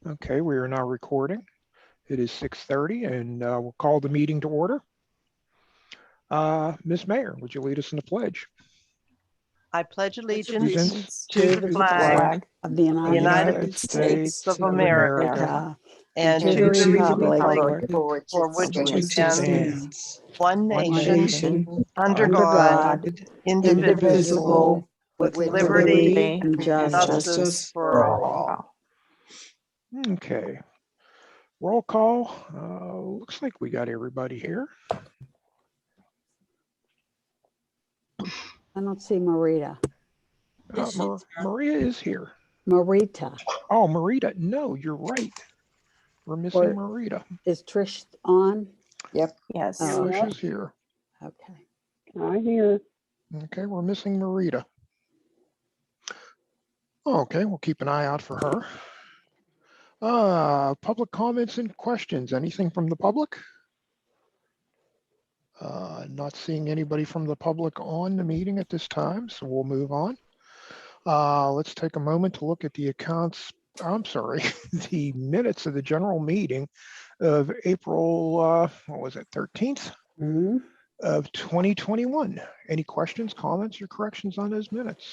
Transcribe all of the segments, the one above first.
Okay, we are now recording. It is 6:30 and we'll call the meeting to order. Ms. Mayor, would you lead us in the pledge? I pledge allegiance Allegiance to the flag of the of the United States of America and and to to the the republic republic for which it which stands, stands one one nation, nation, under under God, God, indivisible, with liberty and and justice justice for all. Okay, roll call. Looks like we got everybody here. I don't see Marita. Maria is here. Marita. Oh, Marita. No, you're right. We're missing Or- Marita. Is Trish on? Yep. Yes. Trish is here. Okay. I'm here. Okay, we're missing Marita. Okay, we'll keep an eye out for her. Public comments and questions. Anything from the public? Not seeing anybody from the public on the meeting at this time, so we'll move on. Let's take a moment to look at the accounts. I'm sorry, the minutes of the general meeting of April, what was it, 13th Mhm. of 2021. Any questions, comments, or corrections on those minutes?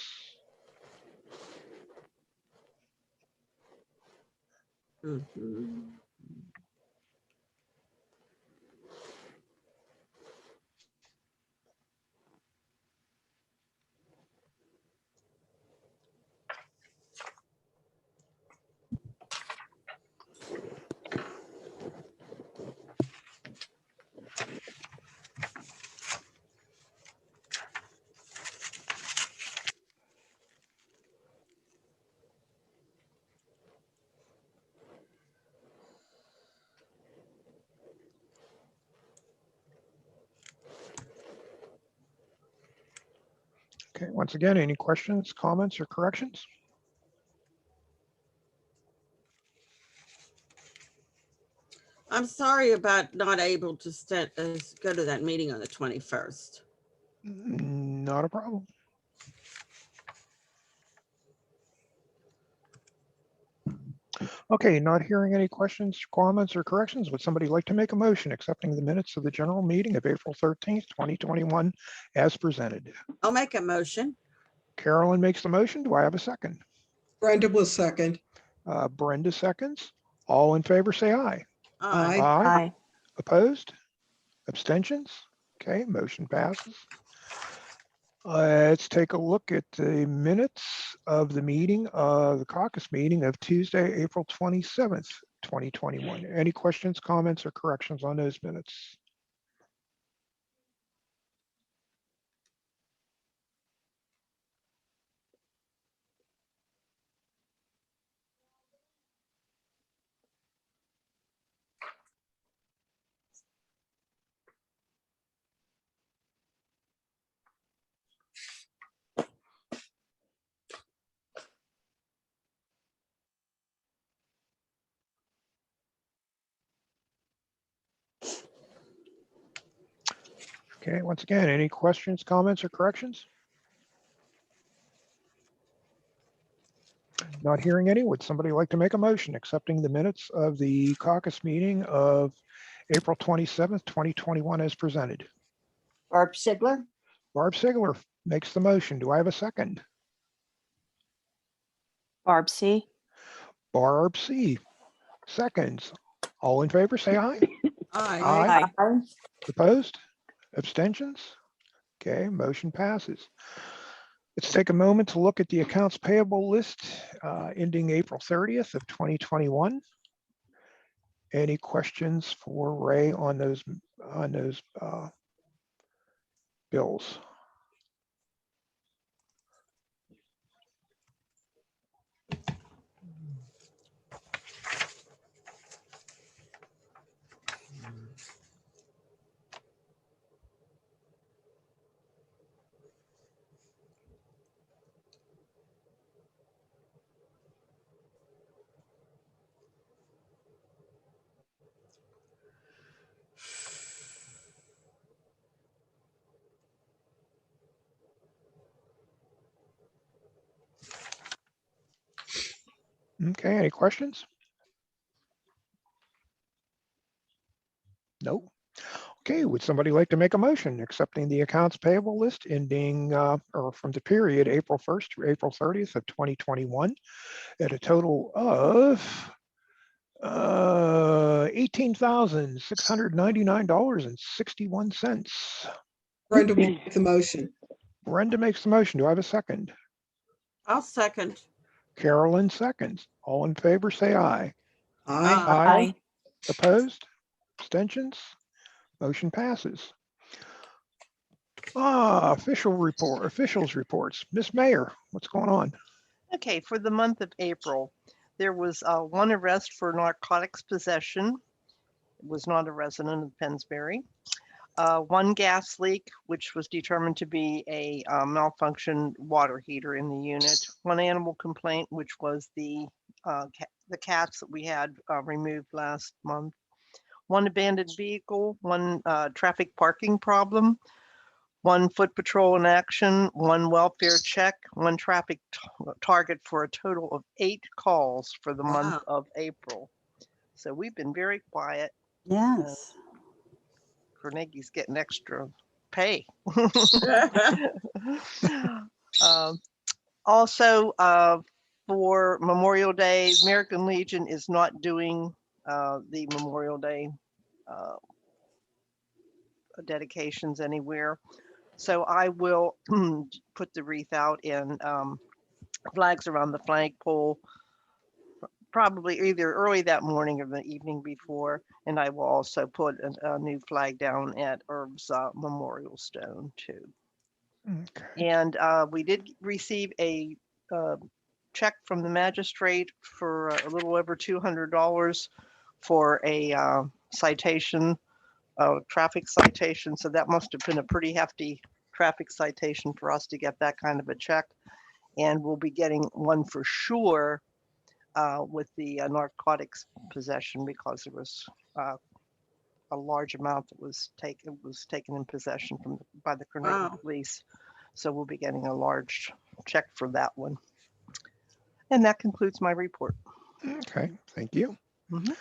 Okay, once again, any questions, comments, or corrections? I'm sorry about not able to go to that meeting on the 21st. Not a problem. Okay, not hearing any questions, comments, or corrections. Would somebody like to make a motion accepting the minutes of the general meeting of April 13th, 2021 as presented? I'll make a motion. Carolyn makes the motion. Do I have a second? Brenda will second. Brenda seconds. All in favor, say aye. Aye. Aye. Opposed? Abstentions? Okay, motion passes. Let's take a look at the minutes of the meeting, the caucus meeting of Tuesday, April 27th, 2021. Any questions, comments, or corrections on those minutes? Okay, once again, any questions, comments, or corrections? Not hearing any. Would somebody like to make a motion accepting the minutes of the caucus meeting of April 27th, 2021 as presented? Barb Sigler. Barb Sigler makes the motion. Do I have a second? Barb C. Barb C. seconds. All in favor, say aye. Aye. Aye. Opposed? Abstentions? Okay, motion passes. Let's take a moment to look at the accounts payable list ending April 30th of 2021. Any questions for Ray on those bills? Okay, any questions? Nope. Okay, would somebody like to make a motion accepting the accounts payable list ending or from the period April 1st through April 30th of 2021 at a total of $18,699.61. Brenda will make the motion. Brenda makes the motion. Do I have a second? I'll second. Carolyn seconds. All in favor, say aye. Aye. Aye. Opposed? Abstentions? Motion passes. Officials reports. Miss Mayor, what's going on? Okay, for the month of April, there was one arrest for narcotics possession. It was not a resident of Pennsbury. One gas leak, which was determined to be a malfunctioned water heater in the unit. One animal complaint, which was the cats that we had removed last month. One abandoned vehicle, one traffic parking problem, one foot patrol in action, one welfare check, one traffic target, for a total of 8 calls for the month Wow. of April. So we've been very quiet. Yes. Carnegie's getting extra pay. Also, for Memorial Day, American Legion is not doing the Memorial Day dedications anywhere. So I will put the wreath out in flags around the flagpole, probably either early that morning or the evening before. And I will also put a new flag down at Herb's Memorial Stone too. Okay. And we did receive a check from the magistrate for a little over $200 for a citation, a traffic citation. So that must have been a pretty hefty traffic citation for us to get that kind of a check. And we'll be getting one for sure with the narcotics possession, because there was a large amount that was taken in possession by the Carnegie Wow. police. So we'll be getting a large check for that one. And that concludes my report. Okay, thank you. Mhm.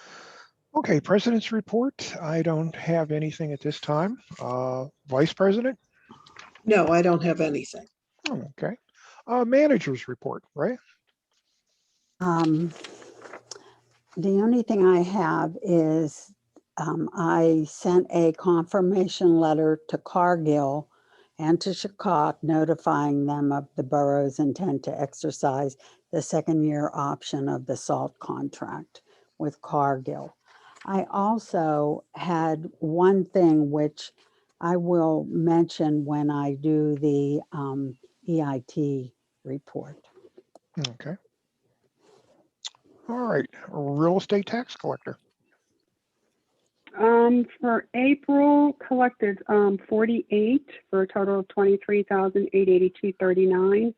Okay, President's report. I don't have anything at this time. Vice President? No, I don't have anything. Okay. Manager's report, right? The only thing I have is I sent a confirmation letter to Cargill and to Chicago notifying them of the borough's intent to exercise the second-year option of the salt contract with Cargill. I also had one thing which I will mention when I do the EIT report. Okay. All right, real estate tax collector. For April, collected 48 for a total of 23,882.39.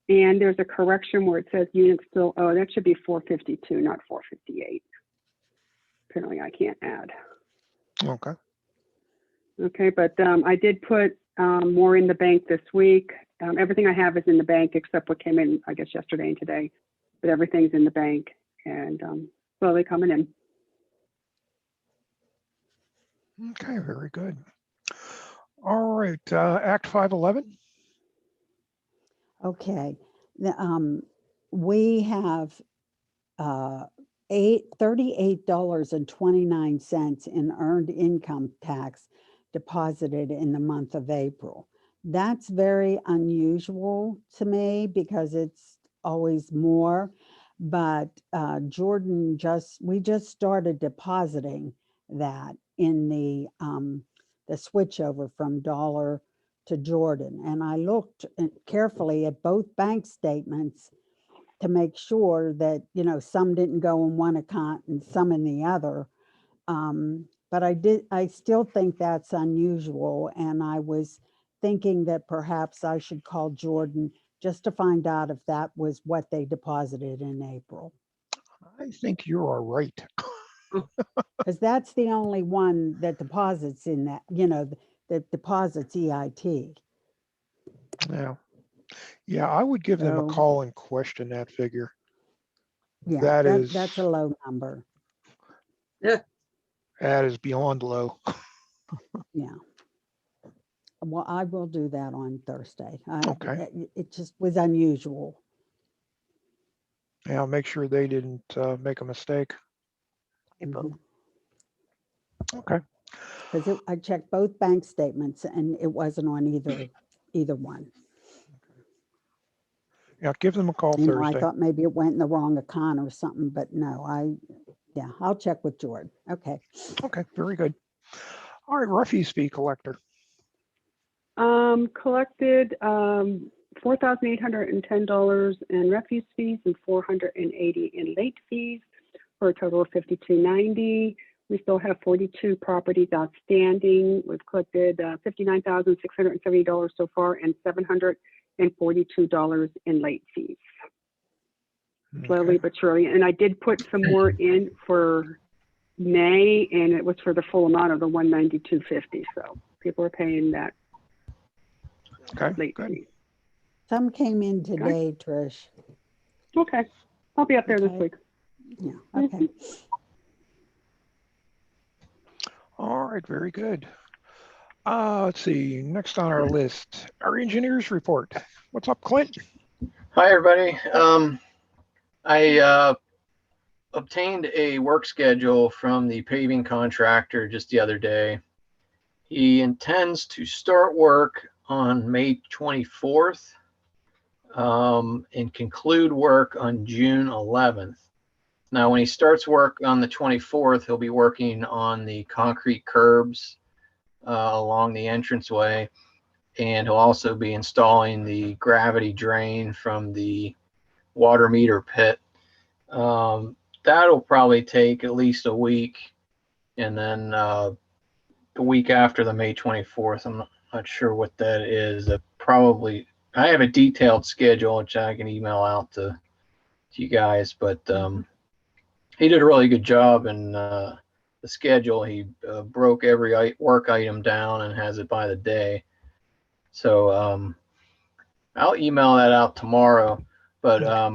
And there's a correction where it says units still owe. That should be 452, not 458. Apparently, I can't add. Okay. Okay, but I did put more in the bank this week. Everything I have is in the bank except what came in, I guess, yesterday and today. But everything's in the bank and slowly coming in. Okay, very good. All right, Act 511. Okay, we have $38.29 in earned income tax deposited in the month of April. That's very unusual to me because it's always more. But Jordan we just started depositing that in the switchover from Dollar to Jordan. And I looked carefully at both bank statements to make sure that, some didn't go in one account and some in the other. But I still think that's unusual. And I was thinking that perhaps I should call Jordan just to find out if that was what they deposited in April. I think you are right. Because that's the only one that deposits in that, that deposits EIT. Yeah, I would give them a So- call and question that figure. Yeah, That is, that's a low number. That is beyond low. Yeah. Well, I will do that on Thursday. Okay. It just was unusual. Yeah, I'll make sure they didn't make a mistake. Typo. Okay. Because I checked both bank statements and it wasn't on either one. Yeah, give them a call You know, I Thursday. thought maybe it went in the wrong account or something, but no, yeah, I'll check with Jordan. Okay. Okay, very good. All right, refuse fee collector. Collected $4,810 in refuse fees and $480 in late fees for a total of $52.90. We still have 42 properties outstanding. We've collected $59,670 so far and $742 in late fees. Slowly Okay. but surely. And I did put some more in for May, and it was for the full amount of the $192.50. So people are paying that Okay, late good. fee. Some came in today, Trish. Okay, I'll be up there this Okay. week. Yeah, okay. All right, very good. Let's see, next on our list, our engineers report. What's up, Clint? Hi, everybody. I obtained a work schedule from the paving contractor just the other day. He intends to start work on May 24th and conclude work on June 11th. Now, when he starts work on the 24th, he'll be working on the concrete curbs along the entranceway, and he'll also be installing the gravity drain from the water meter pit. That'll probably take at least a week, and then the week after the May 24th, I'm not sure what that is. I have a detailed schedule which I can email out to you guys, but he did a really good job in the schedule. He broke every work item down and has it by the day. So I'll email that out tomorrow, but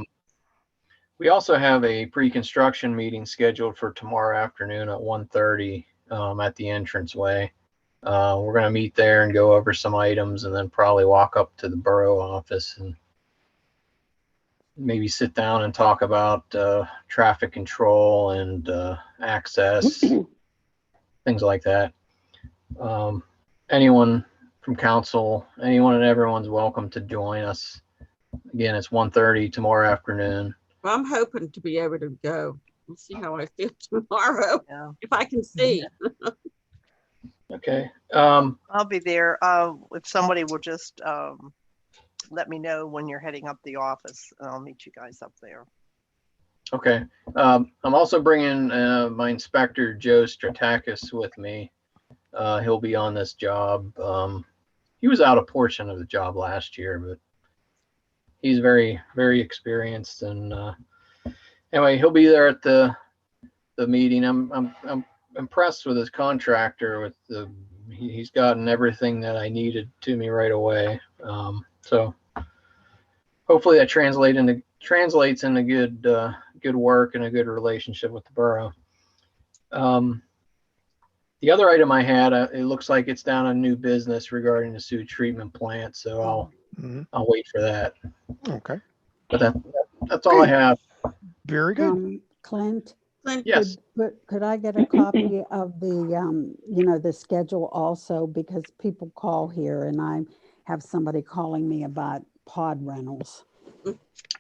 we also have a pre-construction meeting scheduled for tomorrow afternoon at 1:30 at the entranceway. We're going to meet there and go over some items and then probably walk up to the borough office and maybe sit down and talk about traffic control and access, things like that. Anyone from council, anyone and everyone's welcome to join us. Again, it's 1:30 tomorrow afternoon. Well, I'm hoping to be able to go. We'll see how I feel tomorrow, Yeah, if I can see. Okay. I'll be there. If somebody will just let me know when you're heading up the office, and I'll meet you guys up there. Okay. I'm also bringing my inspector, Joe Stratakis, with me. He'll be on this job. He was out a portion of the job last year, but he's very, very experienced. And anyway, he'll be there at the meeting. I'm impressed with his contractor. He's gotten everything that I needed to me right away. So hopefully that translates into good work and a good relationship with the borough. The other item I had, it looks like it's down on new business regarding the sewage treatment plant. So I'll wait for that. Okay, But that's all I have. very good. Clint, Yes. could I get a copy of the, the schedule also? Because people call here and I have somebody calling me about pod rentals.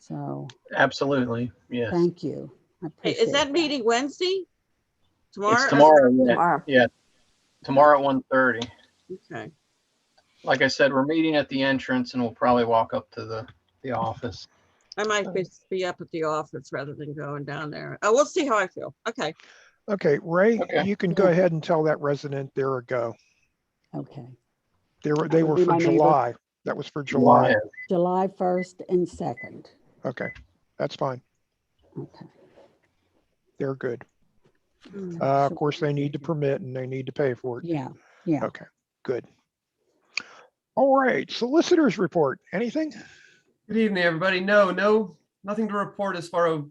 So Absolutely. Yes. thank you. I Hey, appreciate is that meeting Wednesday? Tomorrow? It's tomorrow. Yeah. Tomorrow. Yeah. Tomorrow at 1:30. Okay. Like I said, we're meeting at the entrance and we'll probably walk up to the office. I might be up at the office rather than going down there. Oh, we'll see how I feel. Okay. Okay, Ray, Okay. you can go Yeah. ahead and tell that resident there a go. Okay. They would were be for my neighbor. July. That was for July. July 1st and 2nd. Okay, that's fine. Okay. They're good. So- Of course, they need to permit and they need to pay for it. Yeah, yeah. Okay, good. All right, solicitors report. Anything? Good evening, everybody. No Nothing to report as far as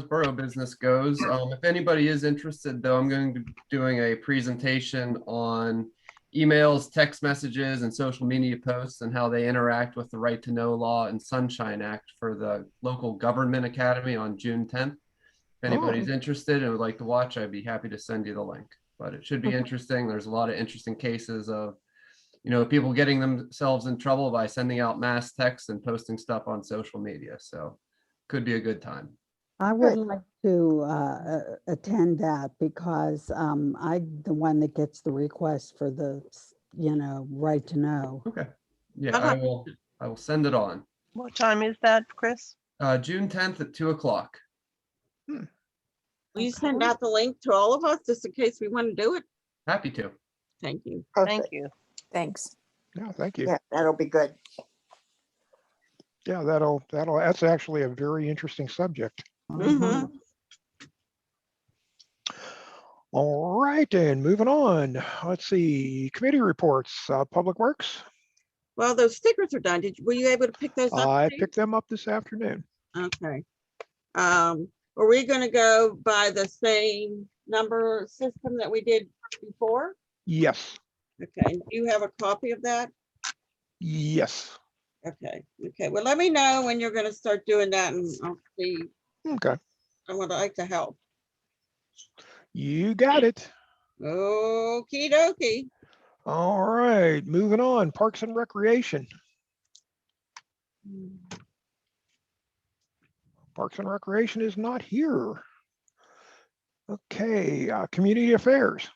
borough business goes. If anybody is interested, though, I'm going to be doing a presentation on emails, text messages, and social media posts and how they interact with the Right to Know law and Sunshine Act for the local government academy on June 10th. If anybody's interested and would like to watch, I'd be happy to send you the link. But it should be interesting. There's a lot of interesting cases of, people getting themselves in trouble by sending out mass texts and posting stuff on social media. So could be a good time. I would like to attend that because I'm the one that gets the request for the, right to know. Okay. Yeah, I will send it on. What time is that, Chris? June 10th at 2:00. Will you send out the link to all of us just in case we want to do it? Happy to. Thank you. Thank Perfect. you. Thanks. Yeah, thank you. Yeah, that'll be good. Yeah, that's actually a very interesting subject. Mhm. All right, and moving on. Let's see, committee reports, Public Works. Well, those stickers are done. Were you able to pick those up? I Steve? picked them up this afternoon. Okay. Are we gonna go by the same number system that we did before? Yes, Okay, do you have a copy of that? yes. Okay, well, let me know when you're gonna start doing that and I'll see. Okay, I would like to help. you got it. Okie dokie. All right, moving on. Parks and Recreation. Parks and Recreation is not here. Okay, Community Affairs.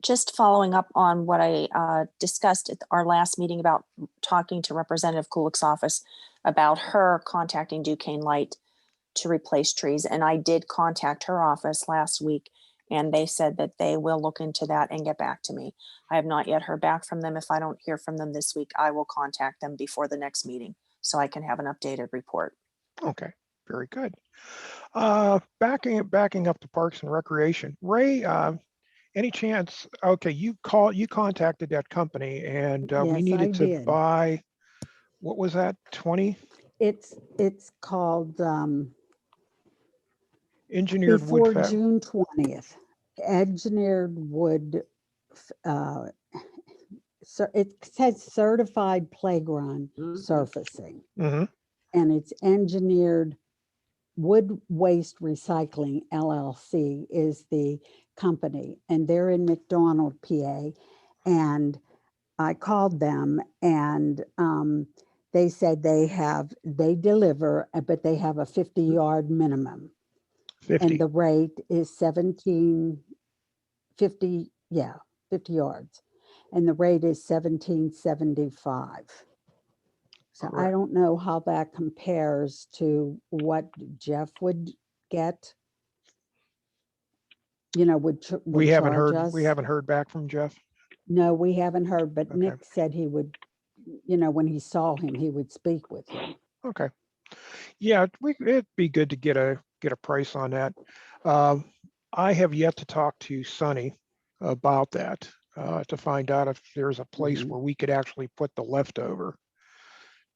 Just following up on what I discussed at our last meeting about talking to Representative Kulik's office about her contacting Duquesne Light to replace trees. And I did contact her office last week and they said that they will look into that and get back to me. I have not yet heard back from them. If I don't hear from them this week, I will contact them before the next meeting so I can have an updated report. Okay, very good. Backing up to Parks and Recreation. Ray, any chance, okay, you contacted that company and we Yes, I needed to did. buy, what was that, 20 It's called engineered wood? before June 20th, engineered wood. So it says certified playground surfacing, Mhm. and it's engineered wood waste recycling LLC is the company, and they're in McDonald, PA. And I called them and they said they deliver, but they have a 50-yard minimum. 50. And the rate is 1750, 50 yards. And the rate is 1775. So I Correct. don't know how that compares to what Jeff would get. Would We haven't charge us. heard back from Jeff. No, we haven't heard, but Okay. Nick said he would, when he saw him, he would speak with him. Okay. Yeah, it'd be good to get a price on that. I have yet to talk to Sonny about that to find out if there's a place Mhm. where we could actually put the leftover,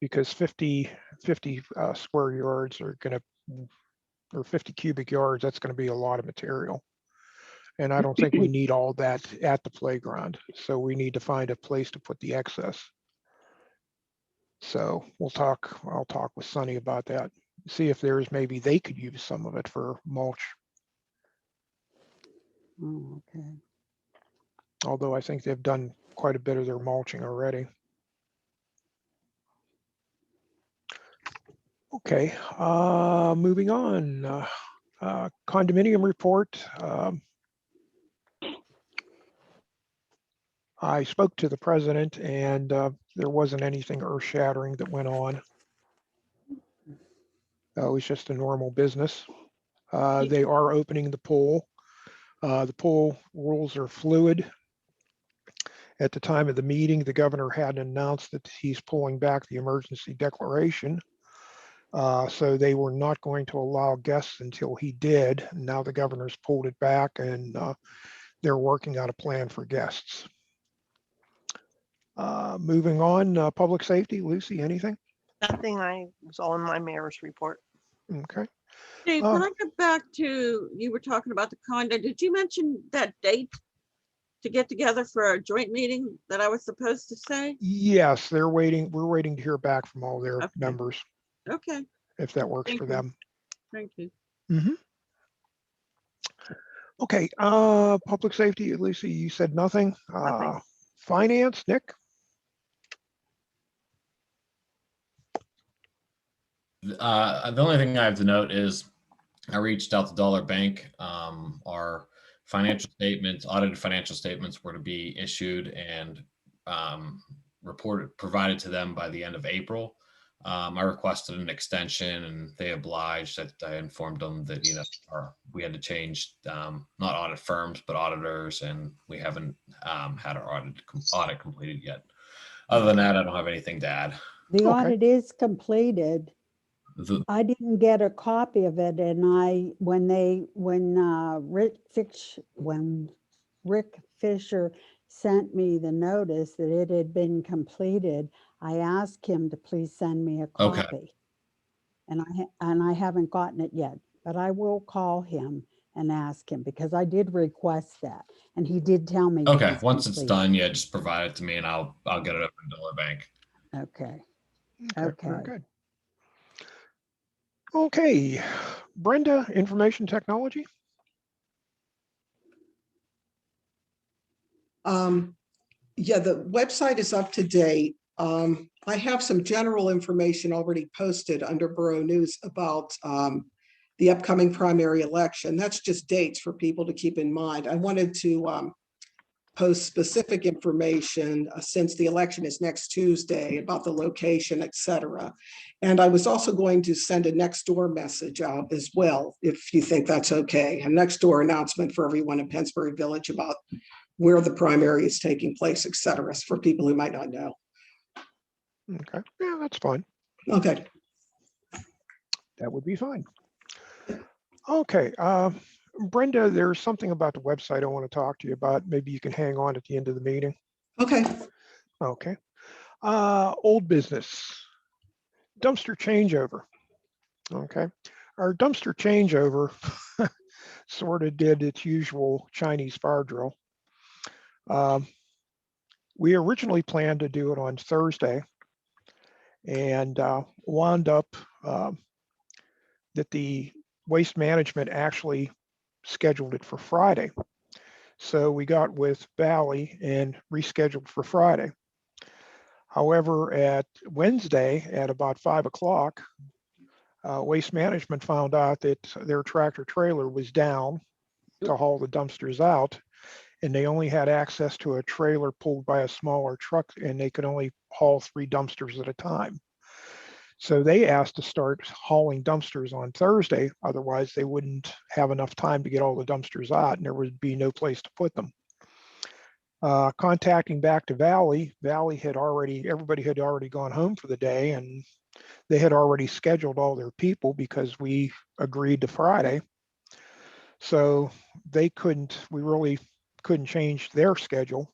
because 50 square yards are going to, or 50 cubic yards, that's going to be a lot of material. And I don't think we need all that at the playground. So we need to find a place to put the excess. So I'll talk with Sonny about that. See if maybe they could use some of it for mulch. Oh, okay. Although I think they've done quite a bit of their mulching already. Okay, moving on. Condominium report. I spoke to the president and there wasn't anything earth-shattering that went on. It was just a normal business. They are opening the pool. The pool rules are fluid. At the time of the meeting, the governor hadn't announced that he's pulling back the emergency declaration. So they were not going to allow guests until he did. Now the governor's pulled it back and they're working on a plan for guests. Moving on, public safety. Lucy, anything? Nothing. I was all in my mayor's report. Okay. Dave, Uh, can I go back to, you were talking about the condo. Did you mention that date to get together for a joint meeting that I was supposed to say? Yes, they're waiting. We're waiting to hear back from all their Okay. members, Okay, if that works Thank for you. them. thank you. Okay, public safety, Lisa, you said nothing. Nothing. Finance, Nick? The only thing I have to note is I reached out to Dollar Bank. Our financial statements, audited financial statements were to be issued and provided to them by the end of April. I requested an extension and they obliged. I informed them that, we had to change, not audit firms, but auditors, and we haven't had our audit completed yet. Other than that, I don't have anything to add. The Okay. audit is completed. The- I didn't get a copy of it, and when Rick Fisher sent me the notice that it had been completed, I asked him to please send me a Okay. copy. And I haven't gotten it yet, but I will call him and ask him because I did request that, and he did tell me. it Okay, was once it's complete. done, yeah, just provide it to me and I'll get it up in Dollar Bank. Okay. Very Okay. good. Okay, Brenda, information technology? Yeah, the website is up to date. I have some general information already posted under Borough News about the upcoming primary election. That's just dates for people to keep in mind. I wanted to post specific information since the election is next Tuesday about the location, et cetera. And I was also going to send a next door message out as well, if you think that's okay. A next door announcement for everyone in Pennsbury Village about where the primary is taking place, et cetera, for people who might not know. Okay, yeah, that's fine. Okay. That would be fine. Okay, Brenda, there's something about the website I want to talk to you about. Maybe you can hang on at the end of the meeting. Okay. Okay. Old business. Dumpster changeover. Okay. Our dumpster changeover sort of did its usual Chinese fire drill. We originally planned to do it on Thursday and wound up that the waste management actually scheduled it for Friday. So we got with Valley and rescheduled for Friday. However, at Wednesday at about 5 o'clock, Waste Management found out that their tractor trailer was down to haul the dumpsters out, and they only had access to a trailer pulled by a smaller truck, and they could only haul 3 dumpsters at a time. So they asked to start hauling dumpsters on Thursday, otherwise they wouldn't have enough time to get all the dumpsters out and there would be no place to put them. Contacting back to Valley everybody had already gone home for the day and they had already scheduled all their people because we agreed to Friday. So we really couldn't change their schedule.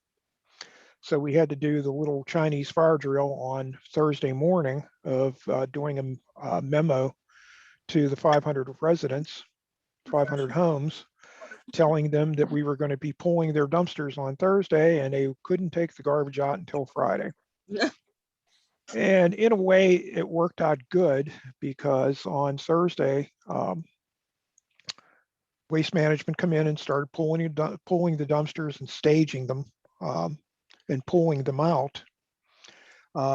So we had to do the little Chinese fire drill on Thursday morning of doing a memo to the 500 residents, 500 homes, telling them that we were going to be pulling their dumpsters on Thursday and they couldn't take the garbage out until Friday. And in a way, it worked out good because on Thursday, Waste Management come in and started pulling the dumpsters and staging them. And pulling them out.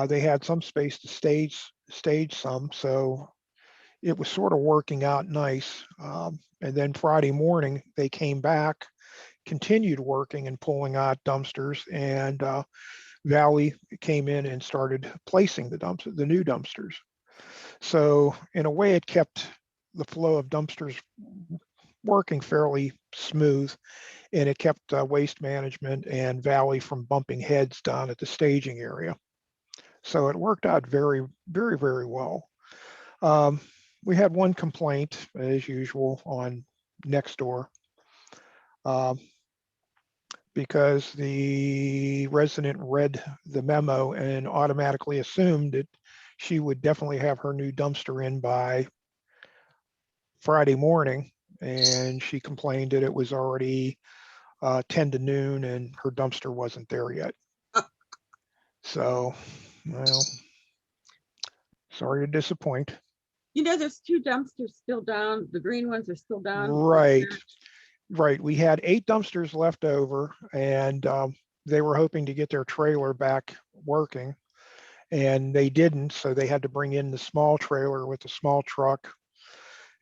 They had some space to stage some, so it was sort of working out nice. And then Friday morning, they came back, continued working and pulling out dumpsters, and Valley came in and started placing the new dumpsters. So in a way, it kept the flow of dumpsters working fairly smooth. And it kept Waste Management and Valley from bumping heads down at the staging area. So it worked out very, very, very well. We had one complaint, as usual, on Nextdoor because the resident read the memo and automatically assumed that she would definitely have her new dumpster in by Friday morning, and she complained that it was already 10 to noon and her dumpster wasn't there yet. So, well, sorry to disappoint. You know, there's 2 dumpsters still down. The green ones are still down. Right. Right. We had 8 dumpsters left over, and they were hoping to get their trailer back working, and they didn't. So they had to bring in the small trailer with the small truck.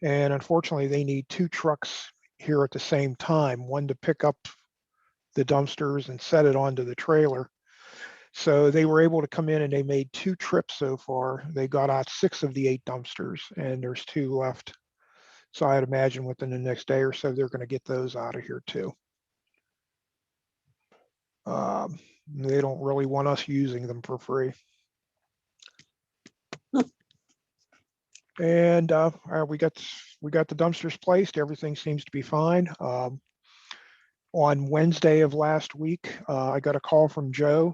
And unfortunately, they need 2 trucks here at the same time, one to pick up the dumpsters and set it onto the trailer. So they were able to come in and they made 2 trips so far. They got out 6 of the 8 dumpsters, and there's 2 left. So I'd imagine within the next day or so, they're going to get those out of here too. They don't really want us using them for free. And we got the dumpsters placed. Everything seems to be fine. On Wednesday of last week, I got a call from Joe.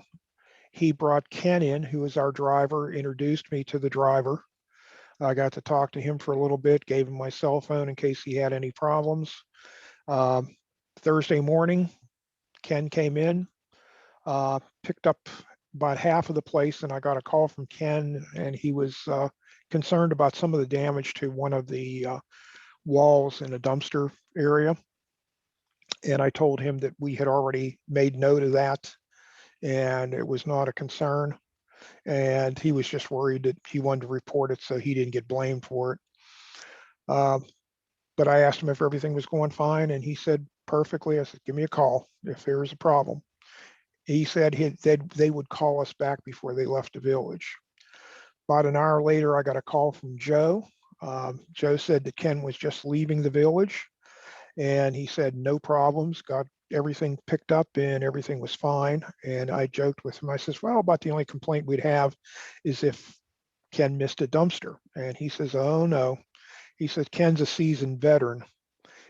He brought Ken in, who is our driver, introduced me to the driver. I got to talk to him for a little bit, gave him my cell phone in case he had any problems. Thursday morning, Ken came in, picked up about half of the place, and I got a call from Ken, and he was concerned about some of the damage to one of the walls in a dumpster area. And I told him that we had already made note of that, and it was not a concern. And he was just worried that he wanted to report it so he didn't get blamed for it. But I asked him if everything was going fine, and he said perfectly. I said, give me a call if there's a problem. He said they would call us back before they left the village. About an hour later, I got a call from Joe. Joe said that Ken was just leaving the village, and he said no problems, got everything picked up and everything was fine. And I joked with him. I says, well, about the only complaint we'd have is if Ken missed a dumpster. And he says, oh no. He says, Ken's a seasoned veteran.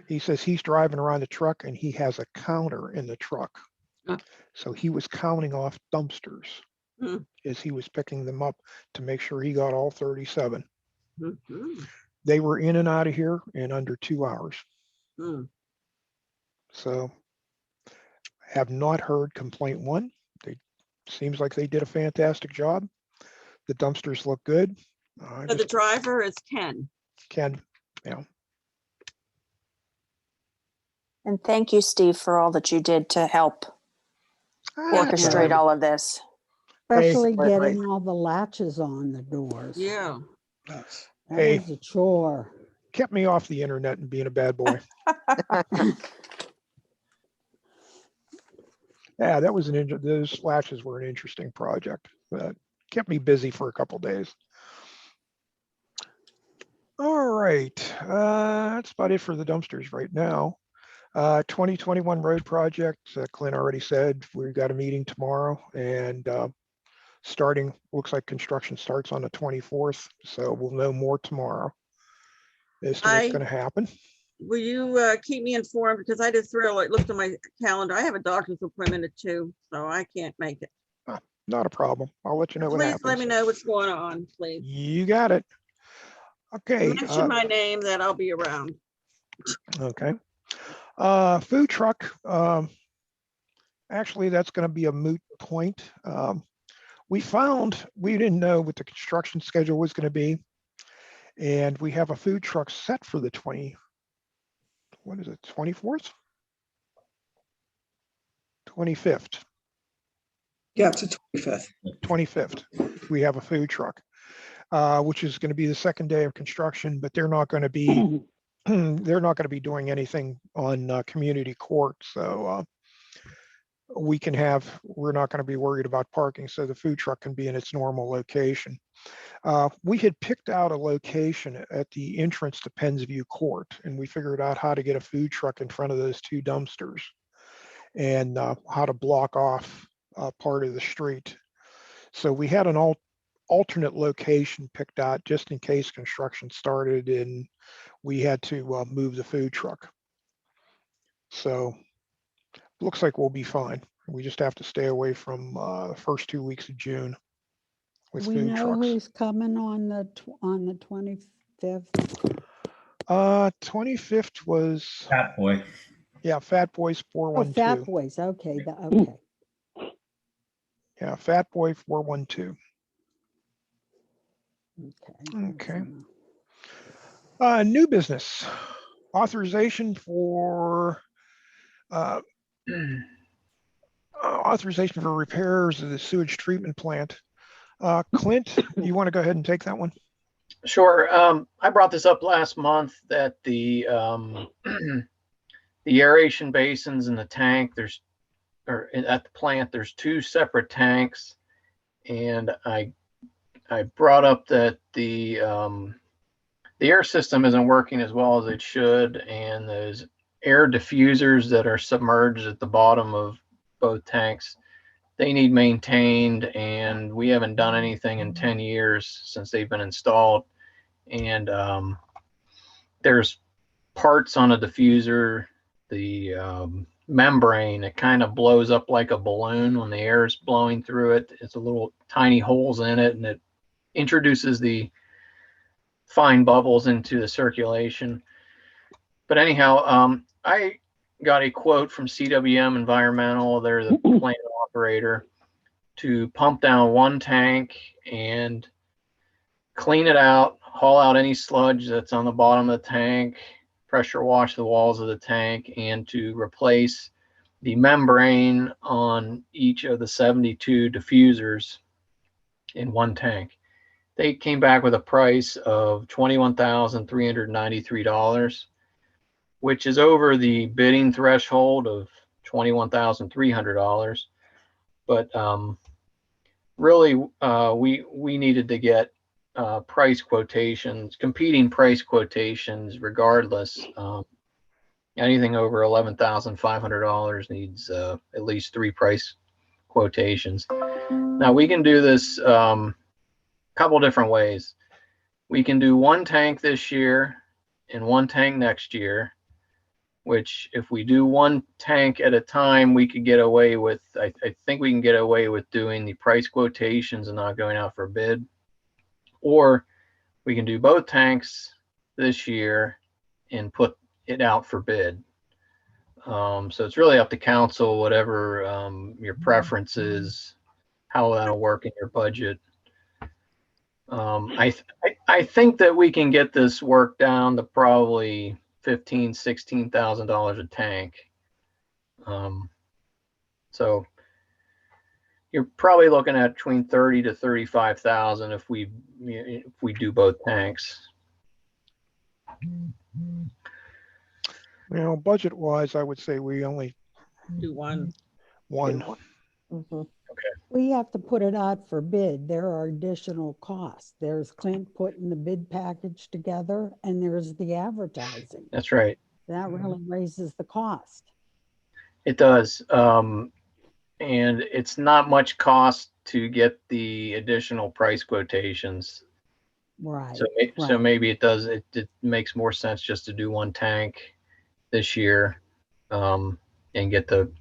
He says he's driving around the truck and he has a counter in the truck. So he was counting off dumpsters as he was picking them up to make sure he got all 37. They were in and out of here in under 2 hours. So have not heard complaint one. They seems like they did a fantastic job. The dumpsters look good. So the driver is Ken. Ken, yeah. And thank you, Steve, for all that you did to help orchestrate all of this. Especially getting all the latches on the doors. Yeah. That was a chore. Kept me off the internet and being a bad boy. Yeah, that was those latches were an interesting project. That kept me busy for a couple days. All right, that's about it for the dumpsters right now. 2021 road project, Clint already said we've got a meeting tomorrow, and looks like construction starts on the 24th, so we'll know more tomorrow as to what's going to happen. Will you keep me informed, because I just looked at my calendar. I have a doctor's appointment at 2, so I can't make it. Not a problem. I'll let you know what happens. Please let me know what's going on, please. You got it. Okay. Mention my name, that I'll be around. Okay. Food truck. Actually, that's going to be a moot point. We didn't know what the construction schedule was going to be. And we have a food truck set for the 24th? 25th. Yeah, it's the 25th. 25th. We have a food truck, which is going to be the second day of construction, but they're not going to be doing anything on community court. So we're not going to be worried about parking. So the food truck can be in its normal location. We had picked out a location at the entrance to Pennsbury Court, and we figured out how to get a food truck in front of those 2 dumpsters and how to block off part of the street. So we had an alternate location picked out just in case construction started and we had to move the food truck. So looks like we'll be fine. We just have to stay away from the first 2 weeks of June with We food know trucks. who's coming on the 25th. 25th was, Fat boy. yeah, Fat Boys Oh, Fat 412. Boys, okay, okay. Yeah, Fat Boy 412. Okay. Okay. New business. Authorization for authorization for repairs of the sewage treatment plant. Clint, you want to go ahead and take that one? Sure. I brought this up last month that the the aeration basins in the tank, or at the plant, there's two separate tanks, and I brought up that the air system isn't working as well as it should, and those air diffusers that are submerged at the bottom of both tanks, they need maintained, and we haven't done anything in 10 years since they've been installed. And there's parts on a diffuser, the membrane, it kind of blows up like a balloon when the air is blowing through it. It's a little tiny holes in it, and it introduces the fine bubbles into the circulation. But anyhow, I got a quote from CWM Environmental, they're the plant operator, to pump down one tank and clean it out, haul out any sludge that's on the bottom of the tank, pressure wash the walls of the tank, and to replace the membrane on each of the 72 diffusers in one tank. They came back with a price of $21,393, which is over the bidding threshold of $21,300. But really, we needed to get price quotations, competing price quotations, regardless. Anything over $11,500 needs at least 3 price quotations. Now we can do this a couple different ways. We can do one tank this year and one tank next year, which if we do one tank at a time, we could get away with, I think we can get away with doing the price quotations and not going out for bid. Or we can do both tanks this year and put it out for bid. So it's really up to council, whatever your preference is, how that'll work in your budget. I think that we can get this work down to probably $15,000–$16,000 a tank. So you're probably looking at between $30,000 to $35,000 if we do both tanks. You know, budget wise, I would say we only Do one. one. Mhm. We have to put it out for bid. There are additional costs. There's Clint putting the bid package together, and there's the advertising. That's right. That really raises the cost. It does. And it's not much cost to get the additional price quotations. Right. So maybe it does. It makes more sense just to do one tank this year, and get the.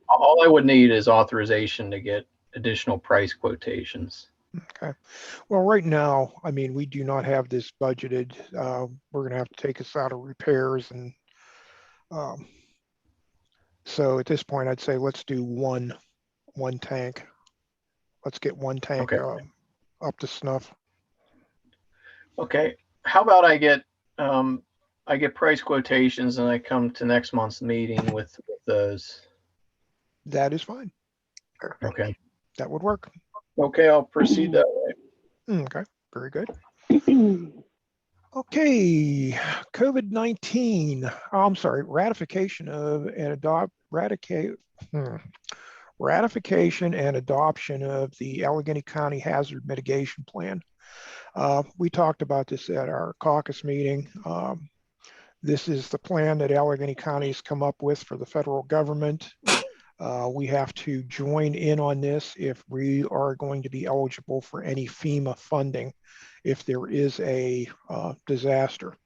All I would need is authorization to get additional price quotations. Okay. Well, right now, I mean, we do not have this budgeted. We're going to have to take us out of repairs, and so at this point, I'd say let's do one tank. Let's get one tank up to snuff. Okay. How about I get price quotations and I come to next month's meeting with those. That is fine. Okay. That would work. Okay, I'll proceed that way. Okay, very good. Okay, COVID-19. I'm sorry, ratification and adoption of the Allegheny County Hazard Mitigation Plan. We talked about this at our caucus meeting. This is the plan that Allegheny County has come up with for the federal government. We have to join in on this if we are going to be eligible for any FEMA funding if there is a disaster.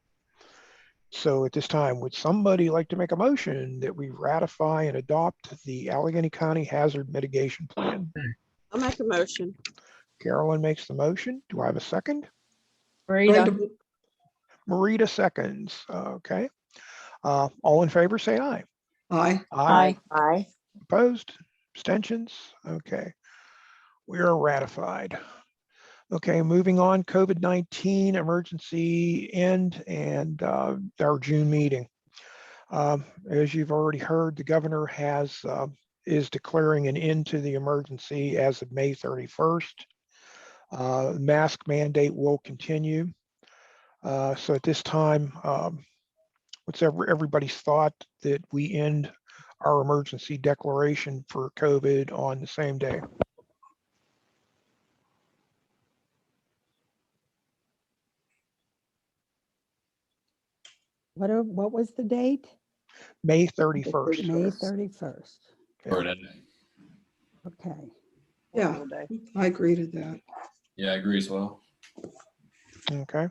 So at this time, would somebody like to make a motion that we ratify and adopt the Allegheny County Hazard Mitigation Plan? I'll make a motion. Carolyn makes the motion. Do I have a second? Brenda, Marita seconds. Okay. All in favor, say aye. Aye. Aye. Aye. Opposed? Abstentions? Okay. We are ratified. Okay, moving on, COVID-19 emergency end and our June meeting. As you've already heard, the governor is declaring an end to the emergency as of May 31st. Mask mandate will continue. So at this time, what's everybody's thought that we end our emergency declaration for COVID on the same day? What was the date? May 31st. May 31st. For today. Okay. Yeah, holiday. I agree to that. Yeah, I agree as well. Okay.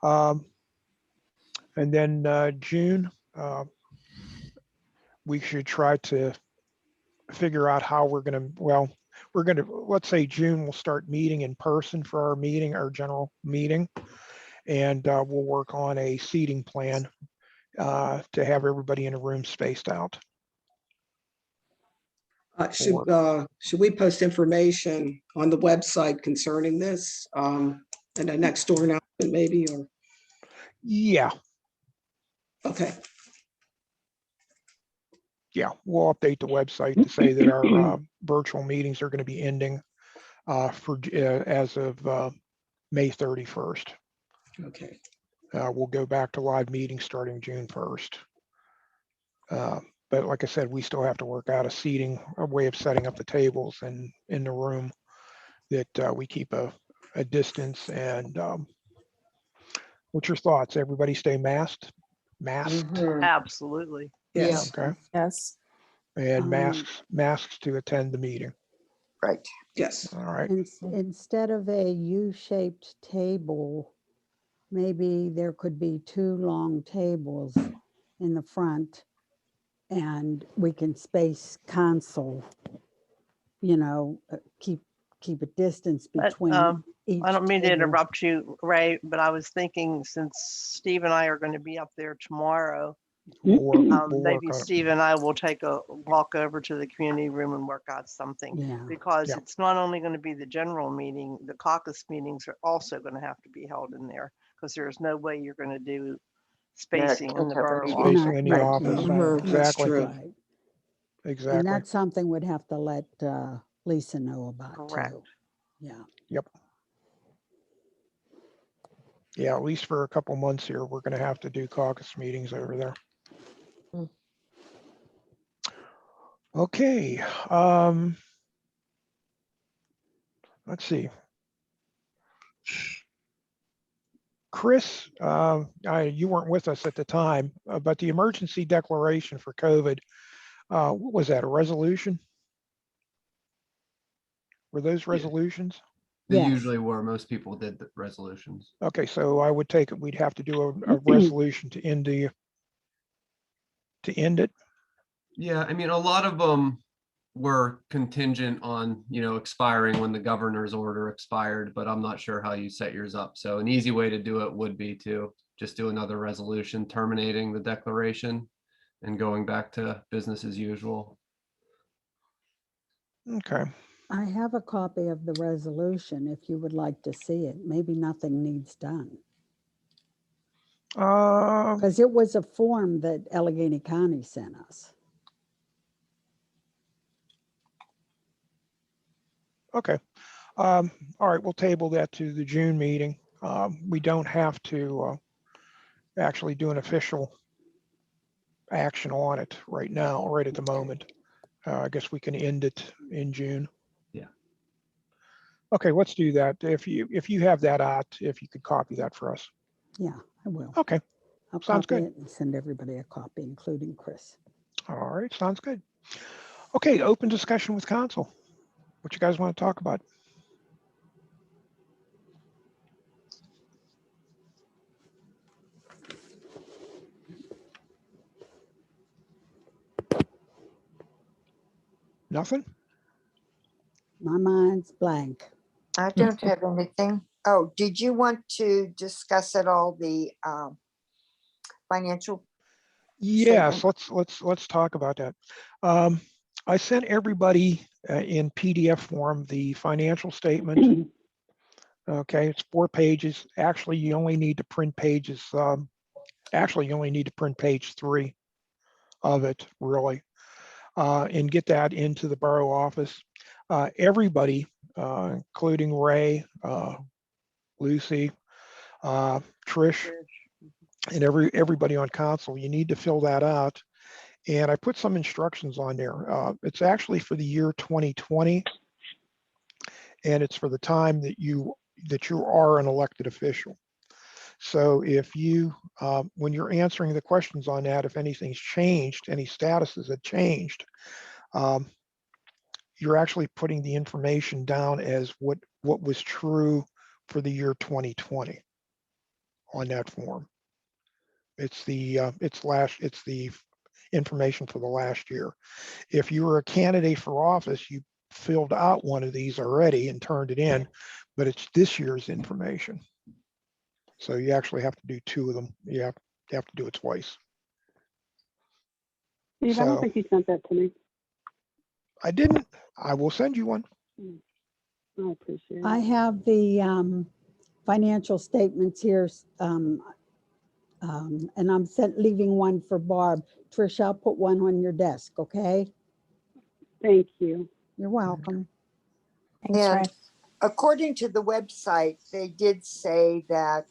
And then June, we should try to figure out how we're going to, let's say June, we'll start meeting in person for our meeting, our general meeting. And we'll work on a seating plan to have everybody in a room spaced out. Should we post information on the website concerning this and a next door announcement maybe, or? Yeah, Okay, yeah, we'll update the website to say that our virtual meetings are going to be ending as of May 31st. okay. We'll go back to live meetings starting June 1st. But like I said, we still have to work out a way of setting up the tables and in the room that we keep a distance. And what's your thoughts? Everybody stay masked? Mhm. Absolutely. Yes, Okay. Yes. And masks to attend the meeting. Right. yes. All right. Instead of a U-shaped table, maybe there could be 2 long tables in the front and we can space console, keep a distance But, between each I don't mean to table. interrupt you, Ray, but I was thinking since Steve and I are going to be up there tomorrow, We'll work maybe on it. Steve and I will take a walk over to the community room and work out something. Yeah. Because Yeah. it's not only going to be the general meeting, the caucus meetings are also going to have to be held in there because there's no way you're going to do spacing in can't the have a borough meeting. office. Spacing in the Right. office. Mhm. That's Exactly. true. Right. And Exactly. that's something we'd have to let Lisa know about Correct. too. Yeah. Yeah, at least for a couple months here, we're going to have to do caucus meetings over there. Mm. Okay. Let's see. Chris, you weren't with us at the time, but the emergency declaration for COVID, what was that, a resolution? Were those resolutions? They Yes. usually were. Most people did the resolutions. Okay, so I would take it we'd have to do a resolution to end it. Yeah, I mean, a lot of them were contingent on, expiring when the governor's order expired, but I'm not sure how you set yours up. So an easy way to do it would be to just do another resolution terminating the declaration and going back to business as usual. Okay. I have a copy of the resolution if you would like to see it. Maybe nothing needs done. Because it was a form that Allegheny County sent us. Okay. All right, we'll table that to the June meeting. We don't have to actually do an official action on it right now, right at the moment. I guess we can end it in June. Yeah. Okay, let's do that. If you have that out, if you could copy that for us. Yeah, I will. Okay, I'll sounds copy good. it and send everybody a copy, including Chris. All right, sounds good. Okay, open discussion with council. What you guys want to talk about? Nothing? My mind's blank. I don't have anything. Oh, did you want to discuss at all the financial? Yes, statement? let's talk about that. I sent everybody in PDF form the financial statement. Okay, it's 4 pages. Actually, you only need to print pages. Actually, you only need to print page 3 of it, really, and get that into the borough office. Everybody, including Ray, Lucy, Trish, and everybody on council, you need to fill that out. And I put some instructions on there. It's actually for the year 2020, and it's for the time that you are an elected official. So if you, when you're answering the questions on that, if anything's changed, any statuses have changed, you're actually putting the information down as what was true for the year 2020 on that form. It's the information for the last year. If you were a candidate for office, you filled out one of these already and turned it in, but it's this year's information. So you actually have to do 2 of them. You have to do it twice. Steve, I don't think you sent that to me. I didn't. I will send you one. I appreciate it. I have the financial statements here, and I'm leaving one for Barb. Trish, I'll put one on your desk, okay? Thank you. You're welcome. Thanks, Ray. And according to the website, they did say that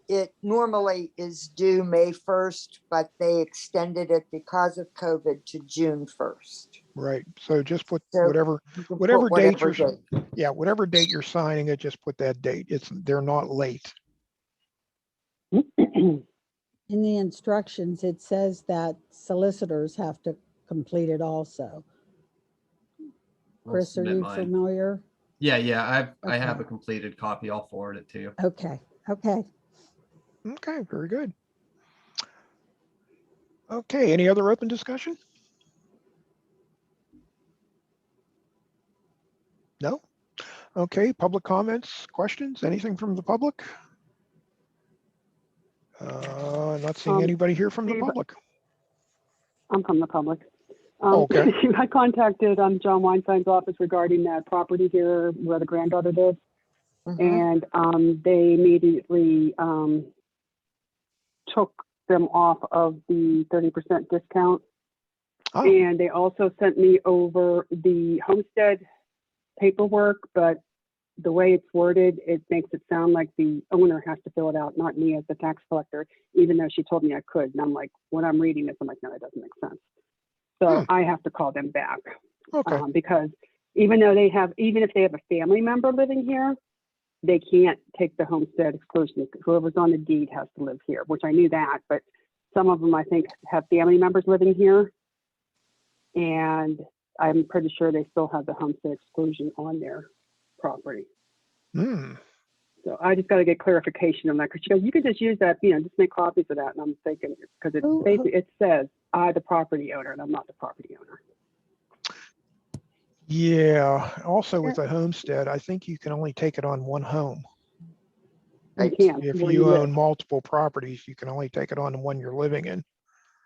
it normally is due May 1st, but they extended it because of COVID to June 1st. Right. So just put So whatever you can whatever put date whatever you're date. yeah, whatever date you're signing it, just put that date. They're not late. In the instructions, it says that solicitors have to complete it also. I'll Chris, are submit you mine. familiar? Yeah, I have Okay. a completed copy. I'll forward it to you. Okay, okay. Okay, very good. Okay, any other open discussion? No? Okay, public comments, questions, anything from the public? Not seeing anybody here from the Steve, public. I'm from the public. Okay. I contacted John Weinstein's office regarding that property here where the granddaughter lives. Mhm. And they immediately took them off of the 30% discount. Oh, And they also sent me over the homestead paperwork, but the way it's worded, it makes it sound like the owner has to fill it out, not me as the tax collector, even though she told me I could. And I'm like, when I'm reading this, I'm like, no, that doesn't make sense. So I have to call them back. okay. Because even if they have a family member living here, they can't take the homestead exclusion. Whoever's on the deed has to live here, which I knew that, but some of them I think have family members living here. And I'm pretty sure they still have the homestead exclusion on their property. Hmm. So I just got to get clarification on that, because she goes, you can just use that, just make copies of that. And I'm thinking, because it basically, it says I, the property owner, and I'm not the property owner. Yeah, also with a homestead, I think you can only take it on one home. You Right. can't. If where you own live. multiple properties, you can only take it on the one you're living in.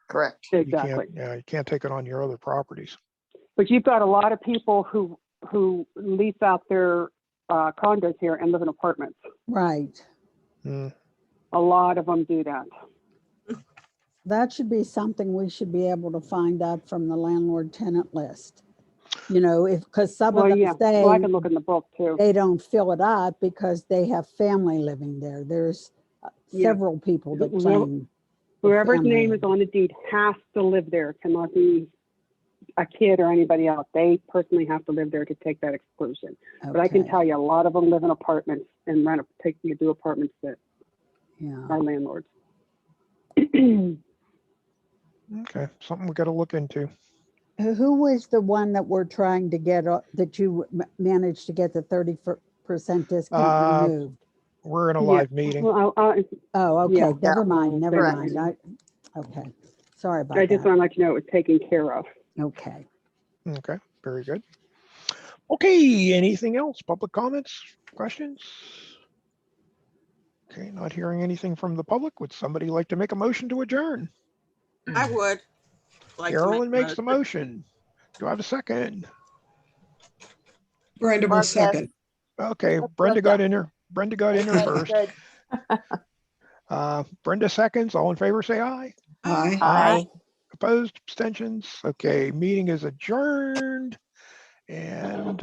Correct. Exactly. You can't take it on your other properties. But you've got a lot of people who lease out their condos here and live in apartments. Right. Hmm. A lot of them do that. That should be something we should be able to find out from the landlord tenant list. Because some of them Well, I say can look in the book too. they don't fill it out because they have family living there. There's several people that claim. Whoever's family. name is on the deed has to live there. It cannot be a kid or anybody else. They personally have to live there to take that exclusion. But I can Okay. tell you, a lot of them live in apartments and do apartments that Yeah. are landlords. Okay, something we got to look into. Who was the one that we're trying to get, that you managed to get the 30% discount removed? We're in a live meeting. Well, Oh, okay, yeah. never mind, never Correct. mind. Okay, sorry about I just that. want to let you know it was taken care of. Okay. Okay, very good. Okay, anything else? Public comments, questions? Okay, not hearing anything from the public. Would somebody like to make a motion to adjourn? I would. like to make Carolyn a makes the motion. motion. Do I have a second? Brenda will Barb, second. Okay, That's Brenda got Brenda. in there. Brenda got in there Okay, first. good. Brenda seconds. All in favor, say aye. Aye. Aye. Opposed, abstentions? Okay, meeting is adjourned. And